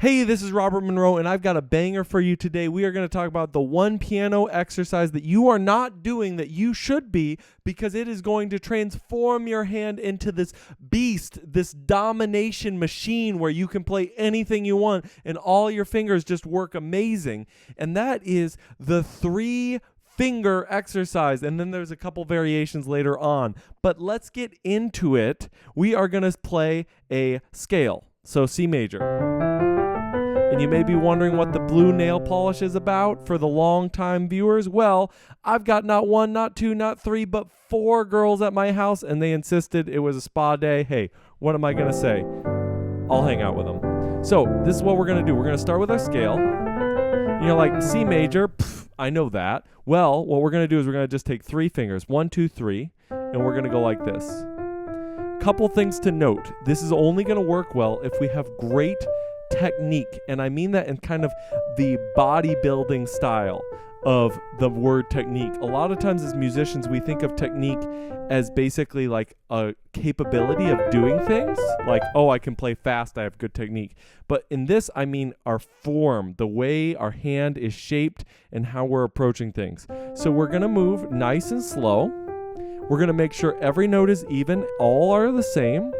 Hey, this is Robert Monroe, and I've got a banger for you today. We are going to talk about the one piano exercise that you are not doing that you should be, because it is going to transform your hand into this beast, this domination machine where you can play anything you want and all your fingers just work amazing. And that is the 3-finger exercise. And then there's a couple variations later on. But let's get into it. We are going to play a scale. So C major. And you may be wondering what the blue nail polish is about for the long-time viewers. Well, I've got not 1, not 2, not 3, but 4 girls at my house, and they insisted it was a spa day. Hey, what am I going to say? I'll hang out with them. So this is what we're going to do. We're going to start with our scale. You're like, C major, I know that. Well, what we're going to do is we're going to just take 3 fingers, 1, 2, 3, and we're going to go like this. Couple things to note. This is only going to work well if we have great technique, and I mean that in kind of the bodybuilding style of the word technique. A lot of times as musicians, we think of technique as basically like a capability of doing things, like, oh, I can play fast, I have good technique. But in this, I mean our form, the way our hand is shaped and how we're approaching things. So we're going to move nice and slow. We're going to make sure every note is even, all are the same.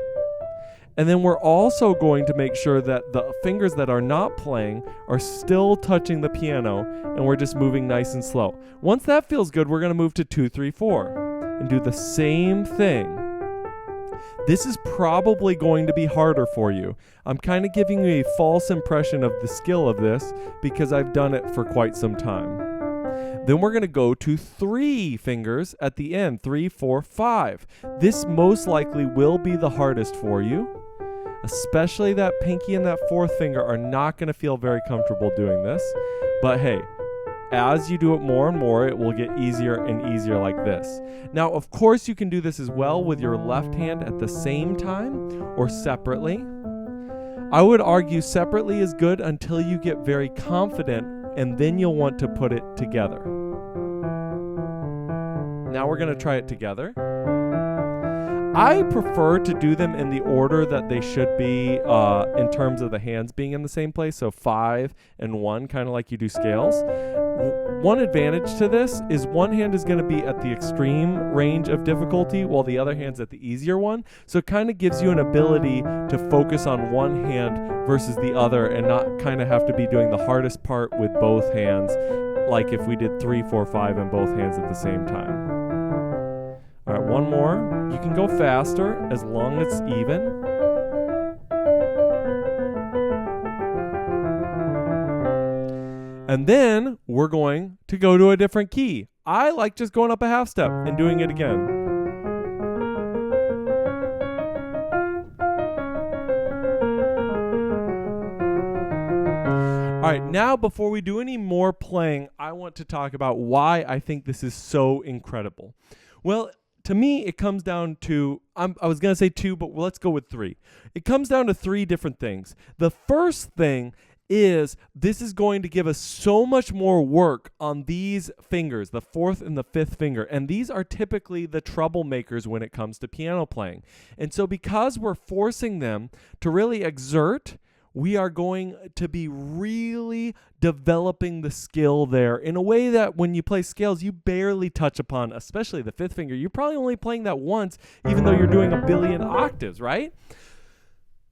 And then we're also going to make sure that the fingers that are not playing are still touching the piano, and we're just moving nice and slow. Once that feels good, we're going to move to 2, 3, 4 and do the same thing. This is probably going to be harder for you. I'm kind of giving you a false impression of the skill of this because I've done it for quite some time. Then we're going to go to 3 fingers at the end, 3, 4, 5. This most likely will be the hardest for you. Especially that pinky and that 4th finger are not going to feel very comfortable doing this. But hey, as you do it more and more, it will get easier and easier like this. Now, of course, you can do this as well with your left hand at the same time or separately. I would argue separately is good until you get very confident, and then you'll want to put it together. Now we're going to try it together. I prefer to do them in the order that they should be in terms of the hands being in the same place. So 5 and 1, kind of like you do scales. One advantage to this is one hand is going to be at the extreme range of difficulty while the other hand's at the easier one. So it kind of gives you an ability to focus on one hand versus the other and not kind of have to be doing the hardest part with both hands, like if we did 3, 4, 5 in both hands at the same time. All right, one more. You can go faster as long as it's even. And then we're going to go to a different key. I like just going up a half step and doing it again. All right, now before we do any more playing, I want to talk about why I think this is so incredible. Well, to me, it comes down to, I was going to say 2, but let's go with 3. It comes down to 3 different things. The first thing is this is going to give us so much more work on these fingers, the 4th and the 5th finger. And these are typically the troublemakers when it comes to piano playing. And so because we're forcing them to really exert, we are going to be really developing the skill there in a way that when you play scales, you barely touch upon, especially the 5th finger. You're probably only playing that once, even though you're doing a billion octaves, right?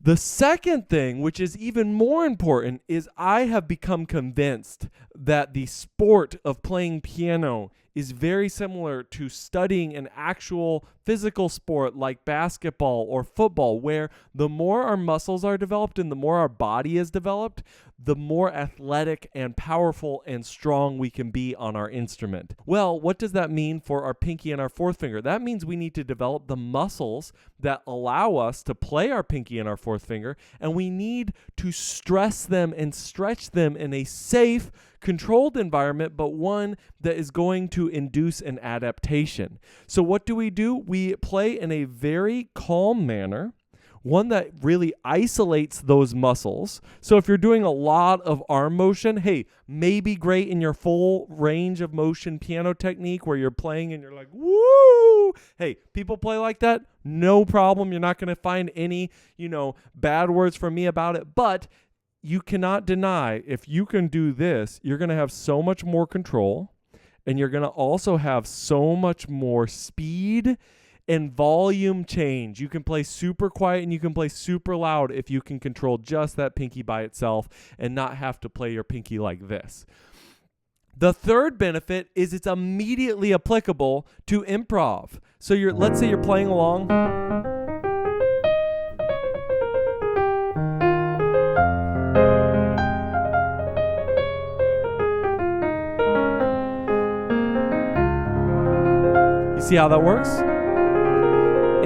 The second thing, which is even more important, is I have become convinced that the sport of playing piano is very similar to studying an actual physical sport like basketball or football, where the more our muscles are developed and the more our body is developed, the more athletic and powerful and strong we can be on our instrument. Well, what does that mean for our pinky and our 4th finger? That means we need to develop the muscles that allow us to play our pinky and our 4th finger, and we need to stress them and stretch them in a safe, controlled environment, but one that is going to induce an adaptation. So what do? We play in a very calm manner, one that really isolates those muscles. So if you're doing a lot of arm motion, hey, maybe great in your full range of motion piano technique where you're playing and you're like, woo! Hey, people play like that, no problem. You're not going to find any, bad words from me about it. But you cannot deny if you can do this, you're going to have so much more control, and you're going to also have so much more speed and volume change. You can play super quiet and you can play super loud if you can control just that pinky by itself and not have to play your pinky like this. The third benefit is it's immediately applicable to improv. So let's say you're playing along. You see how that works?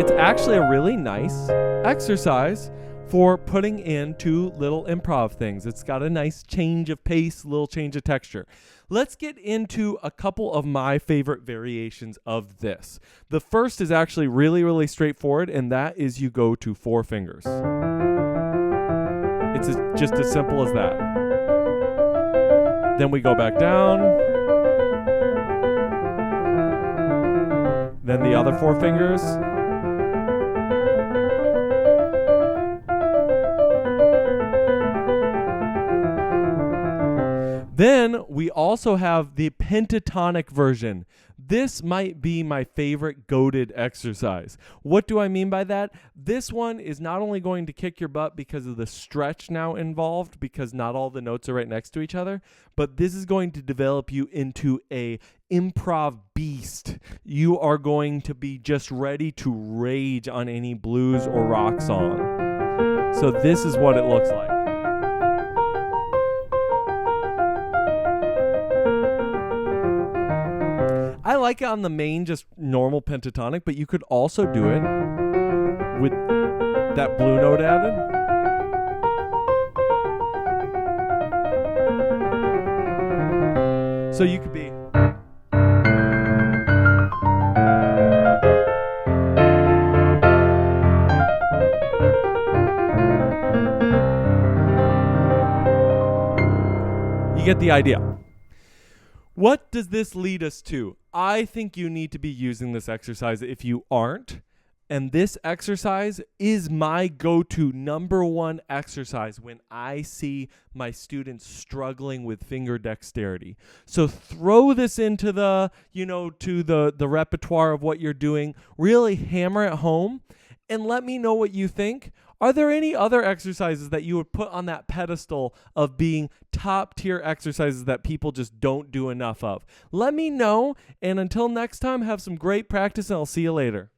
It's actually a really nice exercise for putting in two little improv things. It's got a nice change of pace, little change of texture. Let's get into a couple of my favorite variations of this. The first is actually really, really straightforward, and that is you go to 4 fingers. It's just as simple as that. Then we go back down. Then the other 4 fingers. Then we also have the pentatonic version. This might be my favorite goated exercise. What do I mean by that? This one is not only going to kick your butt because of the stretch now involved, because not all the notes are right next to each other, but this is going to develop you into a improv beast. You are going to be just ready to rage on any blues or rock song. So this is what it looks like. I like it on the main, just normal pentatonic, but you could also do it with that blue note added. So you could be. You get the idea. What does this lead us to? I think you need to be using this exercise if you aren't. And this exercise is my go-to number one exercise when I see my students struggling with finger dexterity. So throw this into the repertoire of what you're doing. Really hammer it home and let me know what you think. Are there any other exercises that you would put on that pedestal of being top tier exercises that people just don't do enough of? Let me know. And until next time, have some great practice and I'll see you later.